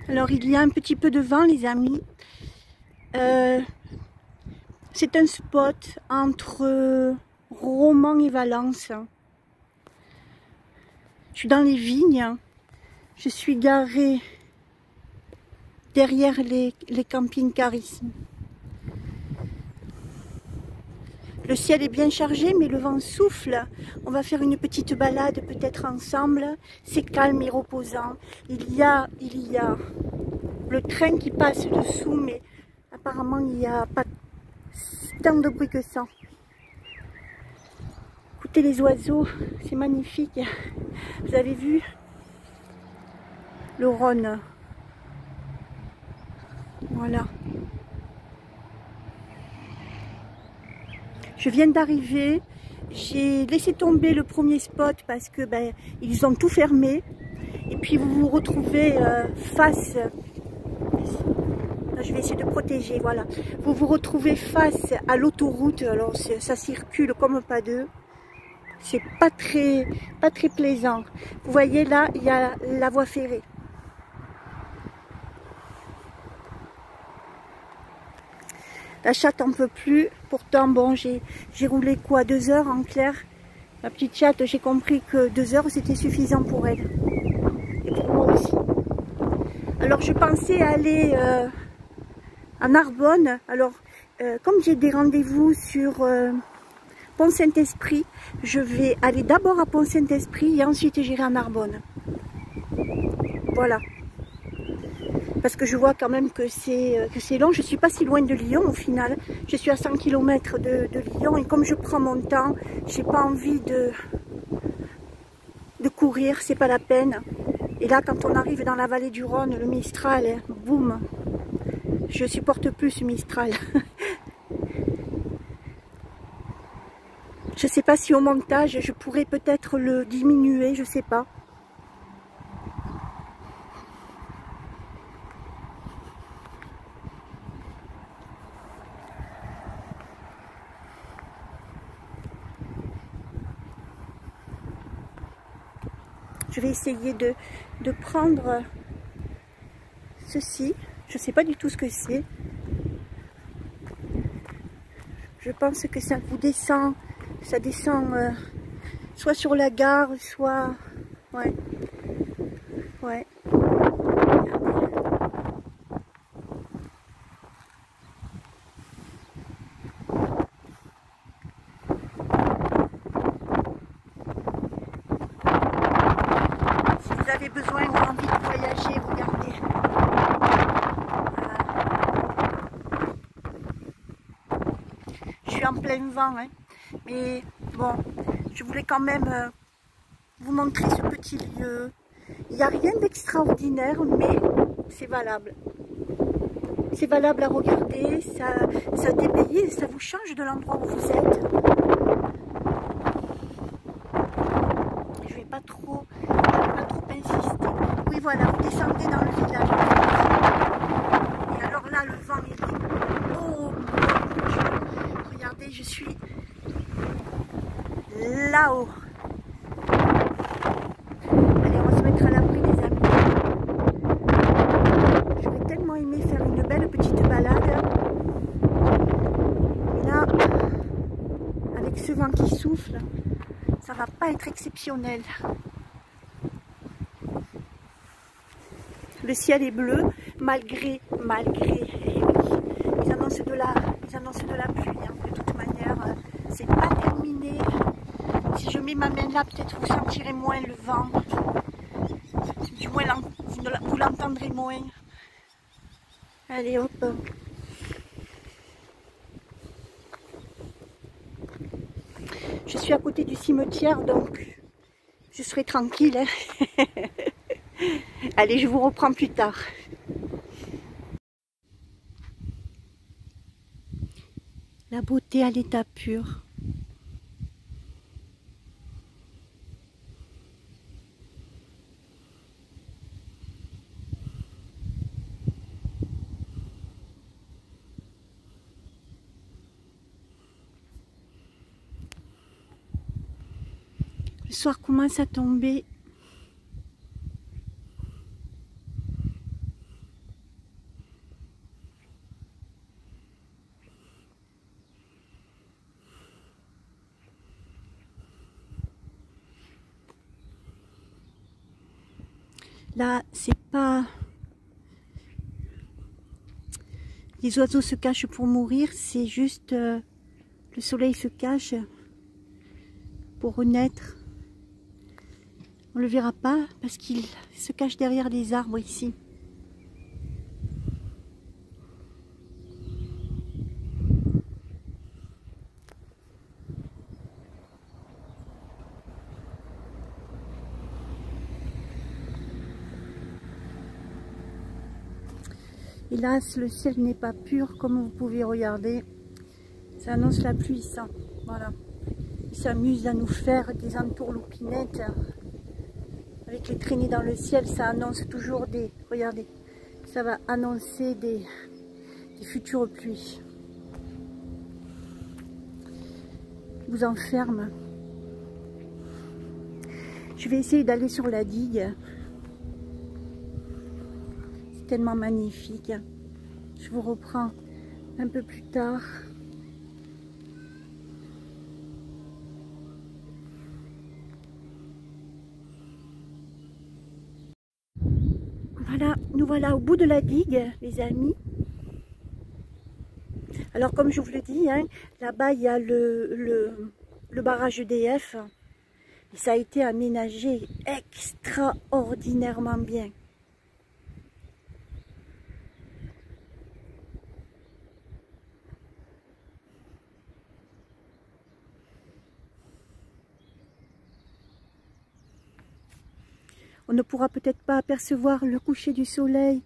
Alors il y a un petit peu de vent les amis. C'est un spot entre Romans et Valence. Je suis dans les vignes. Je suis garée derrière les campings Charisme. Le ciel est bien chargé, mais le vent souffle. On va faire une petite balade peut-être ensemble. C'est calme et reposant. Il y a le train qui passe dessous, mais apparemment il n'y a pas tant de bruit que ça. Écoutez les oiseaux, c'est magnifique. Vous avez vu le Rhône? Voilà. Je viens d'arriver, j'ai laissé tomber le premier spot parce que ils ont tout fermé. Et puis vous vous retrouvez face, je vais essayer de protéger, voilà. Vous vous retrouvez face à l'autoroute, alors ça circule comme pas deux. C'est pas très plaisant. Vous voyez là, il y a la voie ferrée. La chatte en peut plus, pourtant bon j'ai roulé quoi 2 heures en clair. La petite chatte, j'ai compris que 2 heures c'était suffisant pour elle. Et pour moi aussi. Alors je pensais aller à Narbonne. Alors comme j'ai des rendez-vous sur Pont-Saint-Esprit, je vais aller d'abord à Pont-Saint-Esprit et ensuite j'irai à Narbonne. Voilà. Parce que je vois quand même que c'est long. Je ne suis pas si loin de Lyon au final. Je suis à 100 km de Lyon et comme je prends mon temps, j'ai pas envie de courir, c'est pas la peine. Et là, quand on arrive dans la vallée du Rhône, le Mistral, boum, je supporte plus ce Mistral. Je sais pas si au montage, je pourrais peut-être le diminuer, je sais pas. Je vais essayer de prendre ceci. Je ne sais pas du tout ce que c'est. Je pense que ça vous descend, ça descend soit sur la gare, soit... Ouais. Ouais. Si vous avez besoin ou envie de voyager, regardez. Je suis en plein vent, hein. Mais bon, je voulais quand même vous montrer ce petit lieu. Il n'y a rien d'extraordinaire, mais c'est valable. C'est valable à regarder, ça déblayé, ça vous change de l'endroit où vous êtes. Je vais pas trop insister. Oui voilà, vous descendez dans le village. Et alors là, le vent est... Oh mon Dieu. Regardez, je suis là-haut. Allez, on va se mettre à l'abri les amis. J'aurais tellement aimé faire une belle petite balade. Mais là, avec ce vent qui souffle, ça va pas être exceptionnel. Le ciel est bleu, malgré, ils annoncent de la pluie, hein. De toute manière, c'est pas terminé. Si je mets ma main là, peut-être vous sentirez moins le vent. Du moins, vous l'entendrez moins. Allez, hop. Je suis à côté du cimetière, donc je serai tranquille. Hein. Allez, je vous reprends plus tard. La beauté à l'état pur. Le soir commence à tomber. Là, c'est pas... Les oiseaux se cachent pour mourir, c'est juste... le soleil se cache pour renaître. On ne le verra pas parce qu'il se cache derrière les arbres ici. Hélas, le ciel n'est pas pur, comme vous pouvez regarder. Ça annonce la pluie, ça. Voilà. Ils s'amusent à nous faire des entourloupinettes. Avec les traînées dans le ciel, ça annonce toujours des... Regardez, ça va annoncer des futures pluies. Ils vous enferment. Je vais essayer d'aller sur la digue. Tellement magnifique. Je vous reprends un peu plus tard. Voilà, nous voilà au bout de la digue, les amis. Alors comme je vous le dis, hein, là-bas il y a le barrage EDF. Et ça a été aménagé extraordinairement bien. On ne pourra peut-être pas apercevoir le coucher du soleil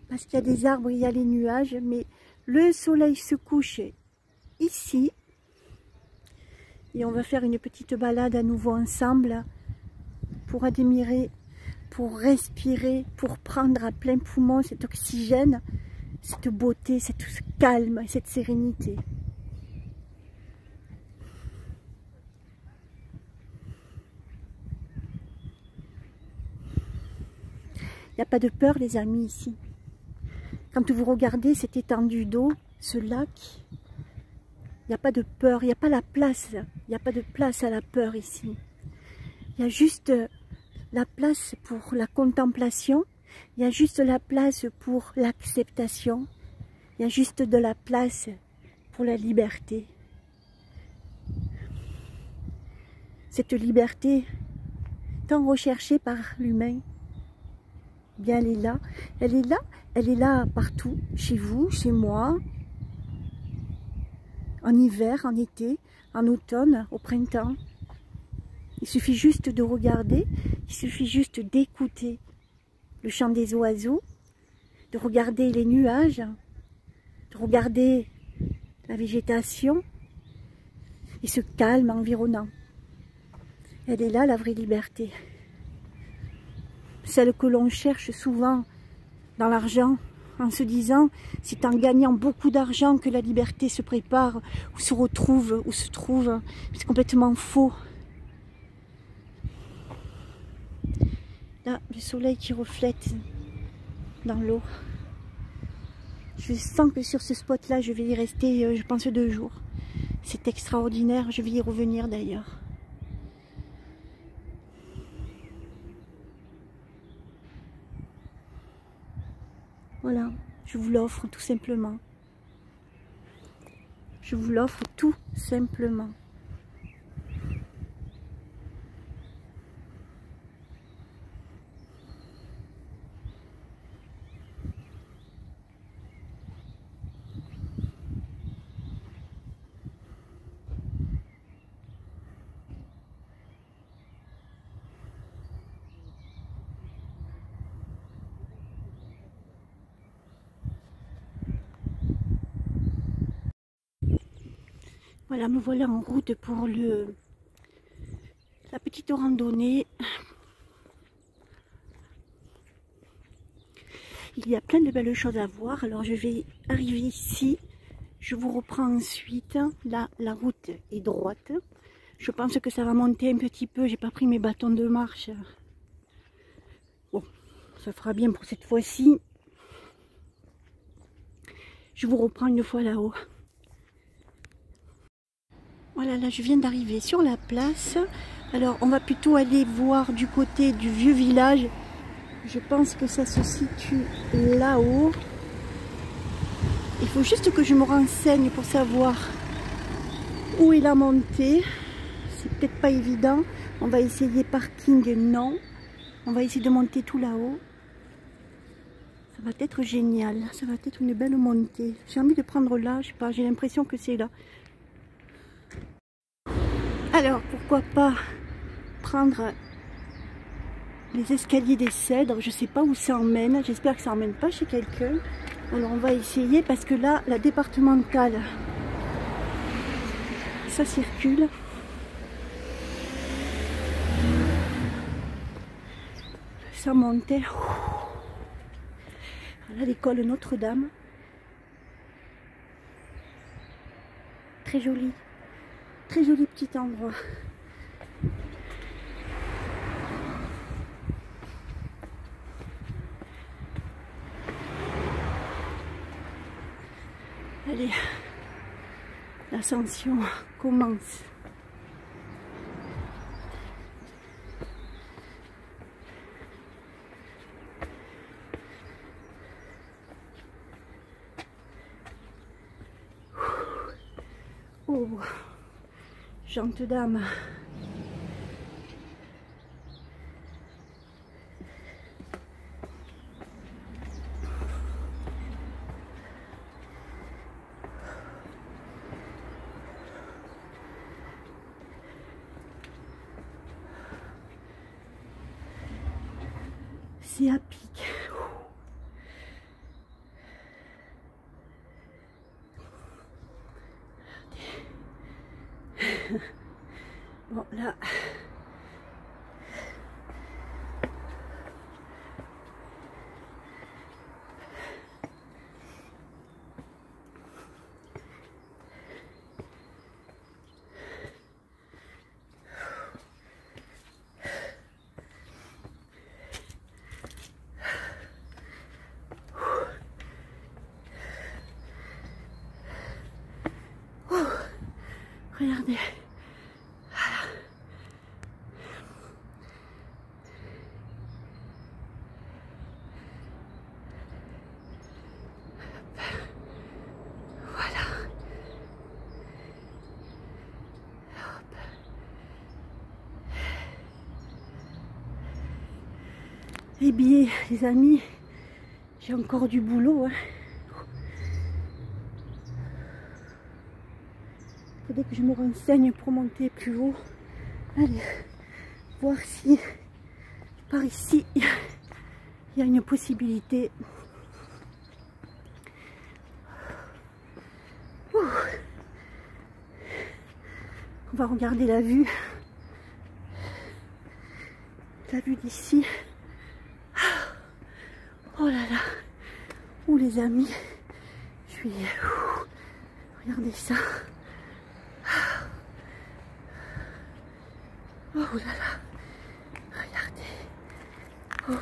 parce qu'il y a des arbres, il y a les nuages, mais le soleil se couche ici et on va faire une petite balade à nouveau ensemble pour admirer, pour respirer, pour prendre à plein poumon cet oxygène, cette beauté, ce calme, cette sérénité. Il n'y a pas de peur, les amis, ici. Quand vous regardez cette étendue d'eau, ce lac, il n'y a pas de peur, il n'y a pas la place. Il n'y a pas de place à la peur ici. Il y a juste la place pour la contemplation. Il y a juste la place pour l'acceptation. Il y a juste de la place pour la liberté. Cette liberté, tant recherchée par l'humain, bien elle est là. Elle est là, elle est là partout, chez vous, chez moi, en hiver, en été, en automne, au printemps. Il suffit juste de regarder, il suffit juste d'écouter le chant des oiseaux, de regarder les nuages, de regarder la végétation et ce calme environnant. Elle est là, la vraie liberté. Celle que l'on cherche souvent dans l'argent, en se disant c'est en gagnant beaucoup d'argent que la liberté se prépare ou se retrouve ou se trouve. C'est complètement faux. Là, le soleil qui reflète dans l'eau. Je sens que sur ce spot là je vais y rester, je pense, 2 jours. C'est extraordinaire, je vais y revenir d'ailleurs. Voilà, je vous l'offre tout simplement. Je vous l'offre tout simplement. Voilà, me voilà en route pour la petite randonnée. Il y a plein de belles choses à voir. Alors je vais arriver ici. Je vous reprends ensuite. Là, la route est droite. Je pense que ça va monter un petit peu. J'ai pas pris mes bâtons de marche. Bon, ça fera bien pour cette fois-ci. Je vous reprends une fois là-haut. Voilà, là je viens d'arriver sur la place. Alors on va plutôt aller voir du côté du vieux village Je pense que ça se situe là-haut. Il faut juste que je me renseigne pour savoir où est la montée. C'est peut-être pas évident. On va essayer parking, non. On va essayer de monter tout là-haut. Ça va être génial. Ça va être une belle montée. J'ai envie de prendre là, je sais pas, j'ai l'impression que c'est là. Alors, pourquoi pas prendre les escaliers des cèdres. Je sais pas où ça emmène. J'espère que ça emmène pas chez quelqu'un. Alors, on va essayer parce que là, la départementale, ça circule. Ça montait. Voilà l'école Notre-Dame. Très joli petit endroit. Allez, l'ascension commence. Oh, gentes dames. C'est à pic. Bon, là, regardez. Voilà. Hop. Eh bien, les amis, j'ai encore du boulot. Hein. Faudrait que je me renseigne pour monter plus haut. Allez, voir si par ici il y a une possibilité. On va regarder la vue. La vue d'ici. Oh là là. Ouh les amis. Je suis... Regardez ça. Oh là là. Regardez. Oh.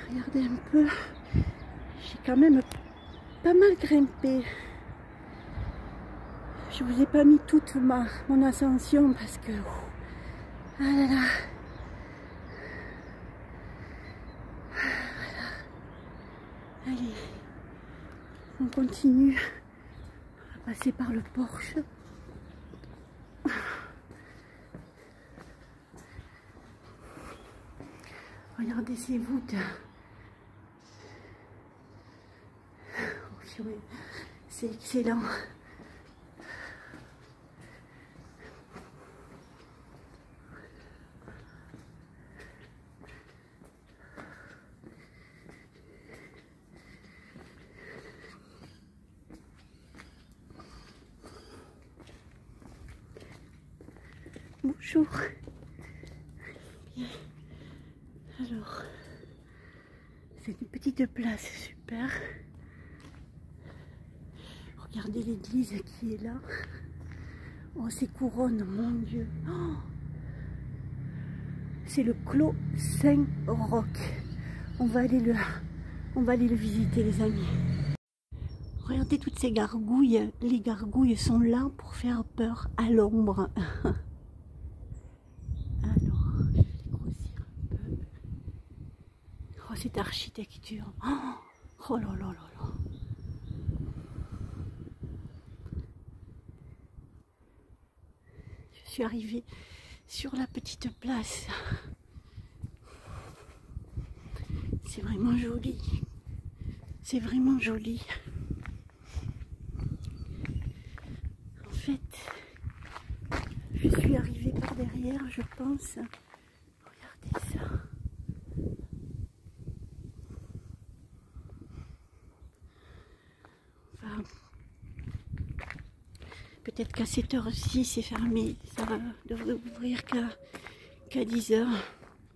Regardez un peu, j'ai quand même pas mal grimpé. Je vous ai pas mis toute mon ascension parce que... Ah là là. Voilà. Allez, on continue. On va passer par le porche. Regardez ces voûtes. C'est excellent. bonjour. Bien. Alors, c'est une petite place super. Regardez l'église qui est là. Oh, ces couronnes, mon Dieu. Oh, c'est le Clos Saint-Roch. On va aller le visiter, les amis. Regardez toutes ces gargouilles. Les gargouilles sont là pour faire peur à l'ombre. Alors, je vais les grossir un peu. Oh, cette architecture. Oh là là là là. Je suis arrivée sur la petite place. C'est vraiment joli. C'est vraiment joli. En fait, je suis arrivée par derrière, je pense. Regardez ça. Enfin, peut-être qu'à cette heure-ci, c'est fermé. Ça devrait ouvrir qu'à 10 h,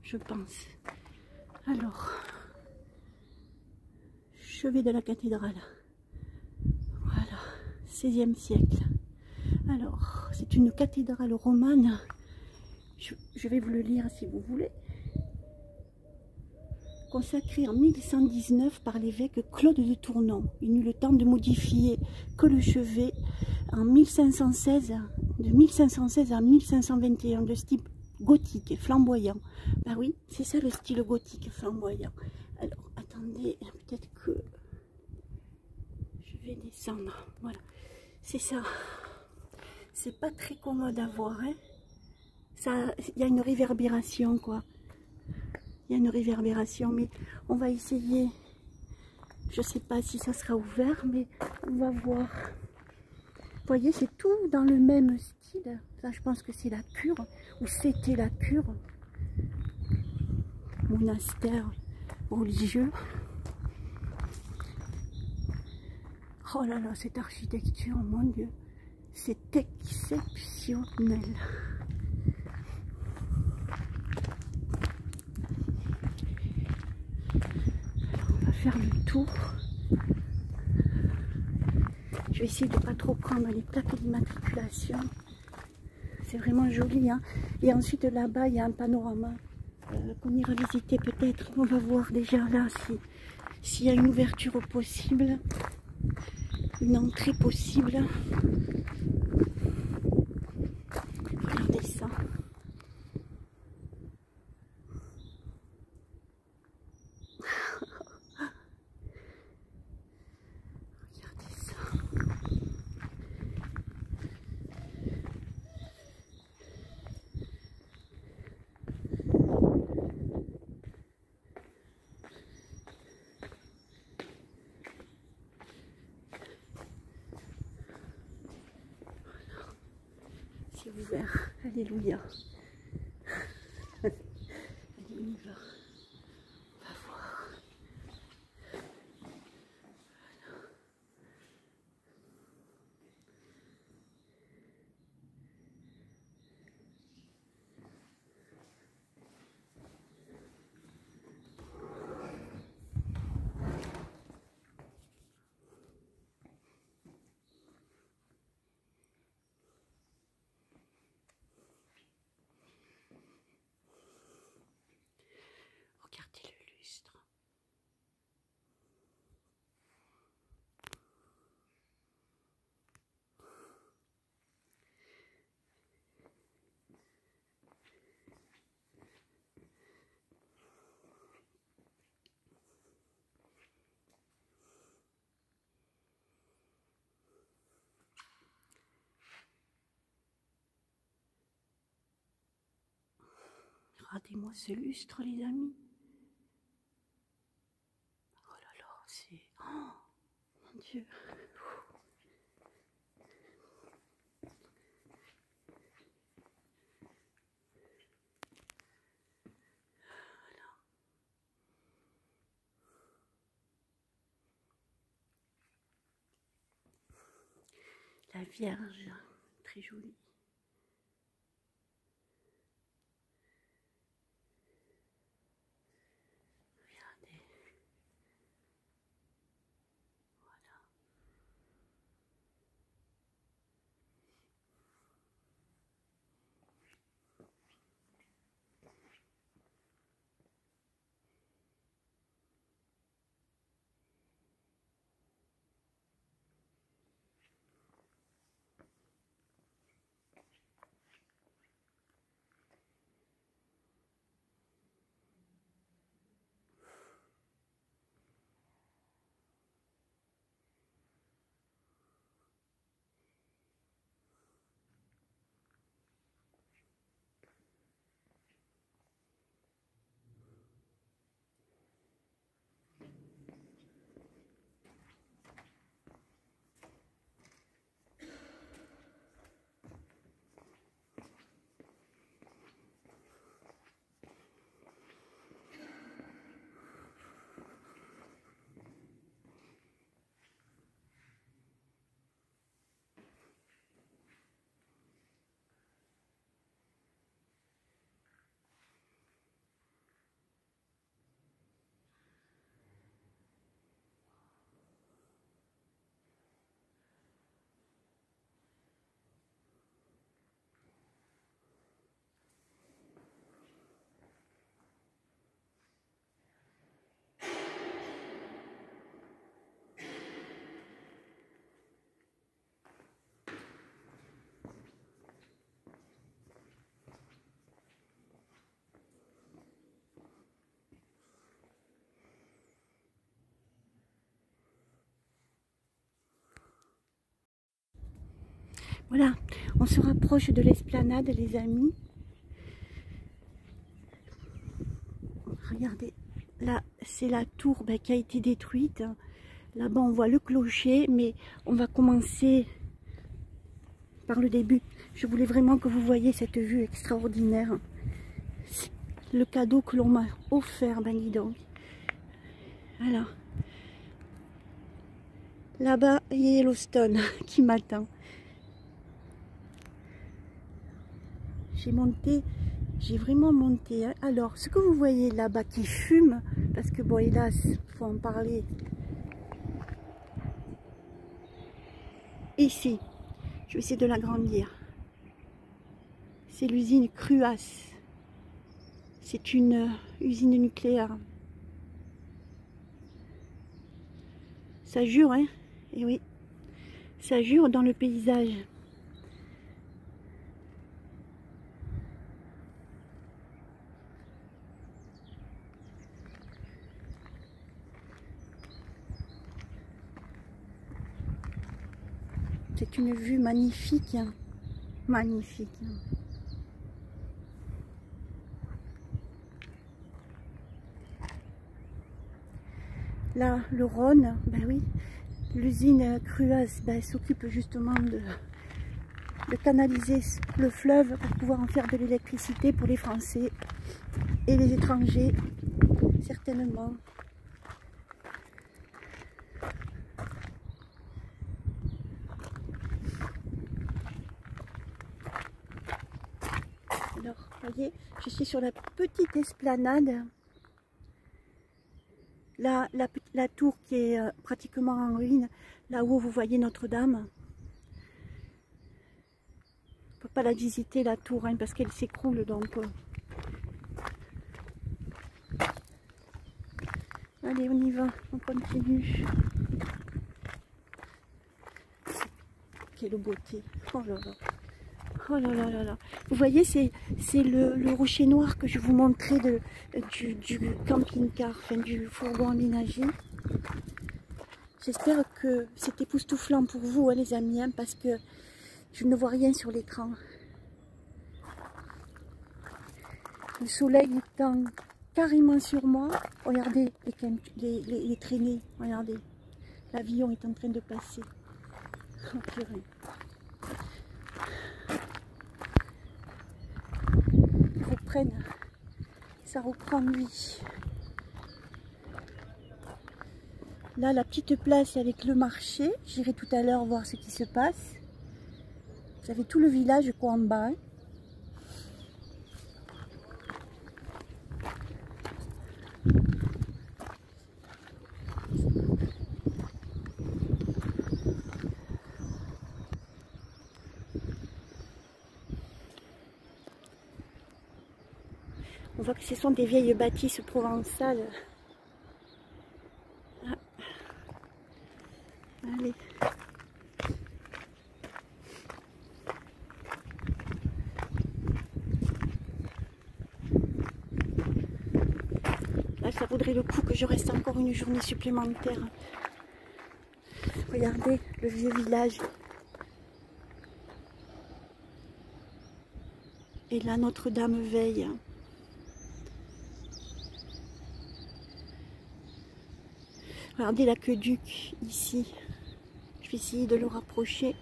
je pense. Alors, chevet de la cathédrale. Voilà, 16e siècle. Alors, c'est une cathédrale romane. Je vais vous le lire si vous voulez. Consacrée en 1119 par l'évêque Claude de Tournon. Il n'eut le temps de modifier que le chevet en 1516, de 1516 à 1521, de style gothique, flamboyant. Bah oui, c'est ça le style gothique, flamboyant. Alors, attendez, peut-être que je vais descendre. Voilà, c'est ça. C'est pas très commode à voir, hein. Ça, il y a une réverbération, quoi. Il y a une réverbération, mais on va essayer. Je sais pas si ça sera ouvert, mais on va voir. Vous voyez, c'est tout dans le même style. Ça, je pense que c'est la cure, ou c'était la cure. Monastère religieux. Oh là là, cette architecture, mon Dieu, c'est exceptionnel. On va faire le tour. Je vais essayer de ne pas trop prendre les plaques d'immatriculation. C'est vraiment joli, hein. Et ensuite là-bas, il y a un panorama qu'on ira visiter peut-être. On va voir déjà là s'il y a une ouverture possible, une entrée possible. Regardez ça. Regardez ça. C'est ouvert. Alléluia. Allez, on y va. On va voir. Regardez le lustre. Regardez-moi ce lustre, les amis. Oh là là, c'est... Oh, mon Dieu. La Vierge, très jolie. Voilà, on se rapproche de l'esplanade, les amis. Regardez, là, c'est la tour qui a été détruite. Là-bas, on voit le clocher, mais on va commencer par le début. Je voulais vraiment que vous voyiez cette vue extraordinaire. Le cadeau que l'on m'a offert, ben dis donc. Alors, là-bas, il y a Yellowstone qui m'attend. J'ai vraiment monté. Hein. Alors, ce que vous voyez là-bas qui fume, parce que bon, hélas, il faut en parler. Ici, je vais essayer de l'agrandir. C'est l'usine Cruas. C'est une usine nucléaire. Ça jure, hein? Et oui, ça jure dans le paysage. C'est une vue magnifique, hein. Magnifique. Hein. Là, le Rhône, ben oui, l'usine Cruas s'occupe justement de canaliser le fleuve pour pouvoir en faire de l'électricité pour les Français et les étrangers, certainement. Alors, vous voyez, je suis sur la petite esplanade. Là, la tour qui est pratiquement en ruine, là-haut vous voyez Notre-Dame. On ne peut pas la visiter la tour hein, parce qu'elle s'écroule donc. Allez, on y va, on continue. Quelle beauté! Oh là là! Oh là là là là. Vous voyez, c'est le rocher noir que je vous montrais du camping-car, enfin du fourgon aménagé. J'espère que c'est époustouflant pour vous, hein, les amis, hein, parce que je ne vois rien sur l'écran. Le soleil étant carrément sur moi. Regardez les traînées, regardez. L'avion est en train de passer. Oh, purée. Ça reprend vie. Là, la petite place avec le marché. J'irai tout à l'heure voir ce qui se passe. Vous avez tout le village quoi en bas. Hein. On voit que ce sont des vieilles bâtisses provençales. Ah. Allez. Là, ça vaudrait le coup que je reste encore une journée supplémentaire. Regardez le vieux village. Et là, Notre-Dame veille. Regardez l'aqueduc ici. Je vais essayer de le rapprocher.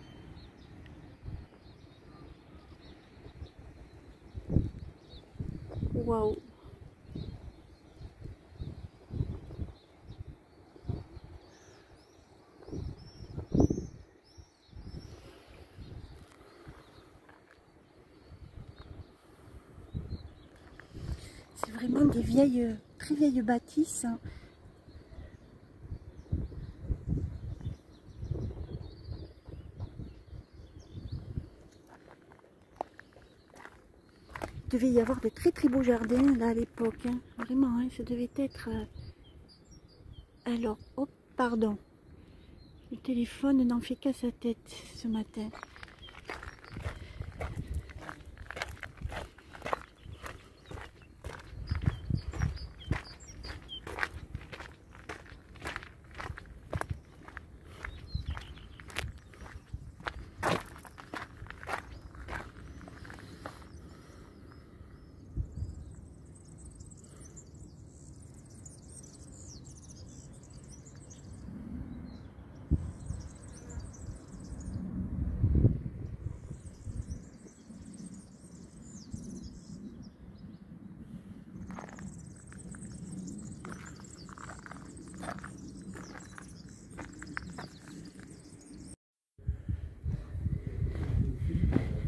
Waouh! C'est vraiment des vieilles, très vieilles bâtisses. Il devait y avoir de très très beaux jardins là à l'époque. Hein. Vraiment, hein, ça devait être... Alors, oh pardon. Le téléphone n'en fait qu'à sa tête ce matin.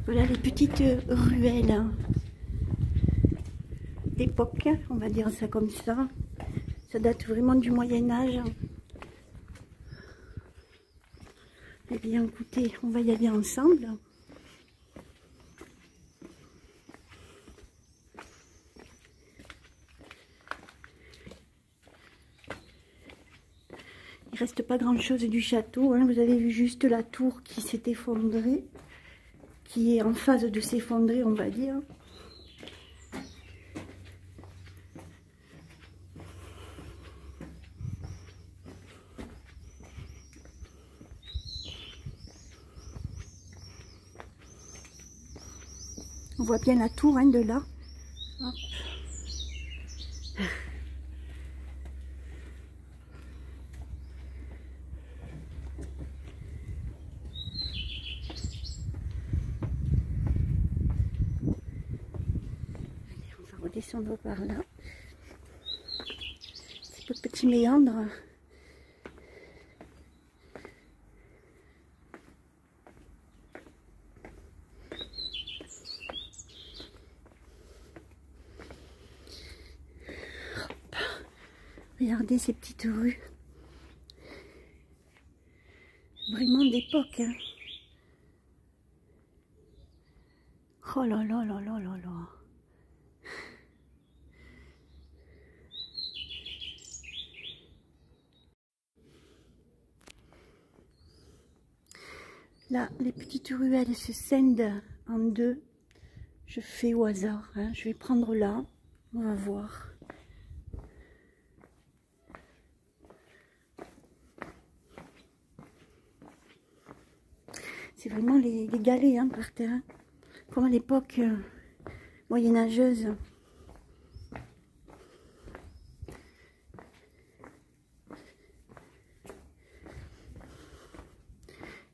Voilà les petites ruelles d'époque, on va dire ça comme ça. Ça date vraiment du Moyen-Âge. Eh bien, écoutez, on va y aller ensemble. Il reste pas grand-chose du château, hein. Vous avez vu juste la tour qui s'est effondrée, qui est en phase de s'effondrer, on va dire. On voit bien la tour, hein, de là. Hop. On va redescendre par là. Ce petit méandre. Regardez ces petites rues. Vraiment d'époque, hein. Oh là là là là là là. Là, les petites ruelles se scindent en deux. Je fais au hasard, hein. Je vais prendre là. On va voir. C'est vraiment les galets, hein, par terre, hein, comme à l'époque moyenâgeuse.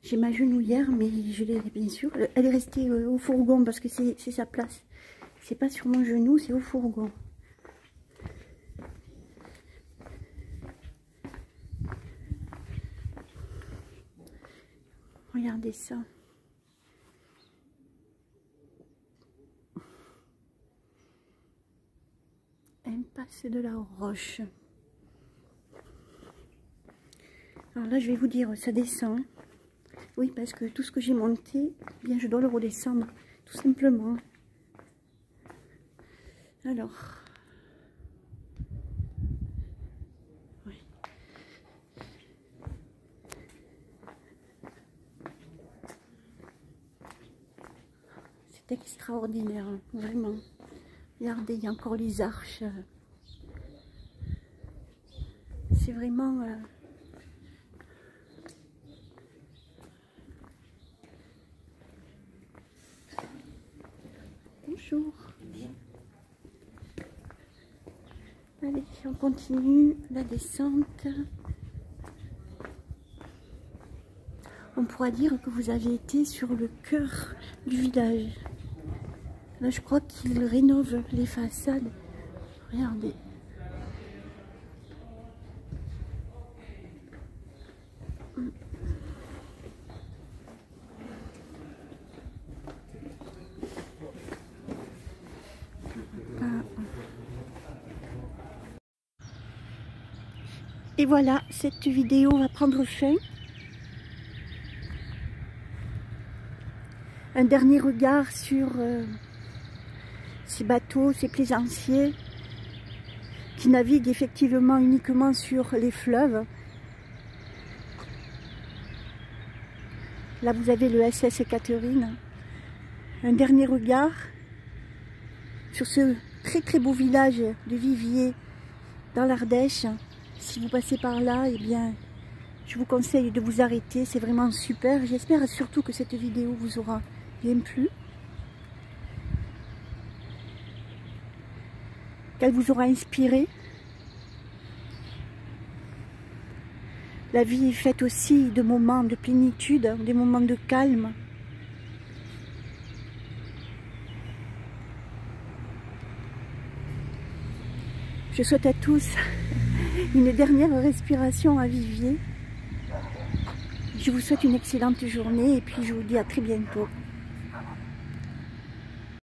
J'ai ma genouillère, mais je l'ai bien sûr. Elle est restée au fourgon parce que c'est sa place. C'est pas sur mon genou, c'est au fourgon. Regardez ça. Impasse de la Roche. Alors là, je vais vous dire, ça descend. Oui, parce que tout ce que j'ai monté, eh bien, je dois le redescendre, tout simplement. Alors. Oui. C'est extraordinaire, hein, vraiment. Regardez, il y a encore les arches. C'est vraiment... Bonjour. Allez, on continue la descente. On pourra dire que vous avez été sur le cœur du village. Là, je crois qu'ils rénovent les façades. Regardez. Et voilà, cette vidéo va prendre fin. Un dernier regard sur ces bateaux, ces plaisanciers qui naviguent effectivement uniquement sur les fleuves. Là, vous avez le SS Catherine. Un dernier regard sur ce très très beau village de Viviers dans l'Ardèche. Si vous passez par là, eh bien, je vous conseille de vous arrêter. C'est vraiment super. J'espère surtout que cette vidéo vous aura bien plu, qu'elle vous aura inspiré. La vie est faite aussi de moments de plénitude, des moments de calme. Je souhaite à tous une dernière respiration à Viviers. Je vous souhaite une excellente journée et puis je vous dis à très bientôt.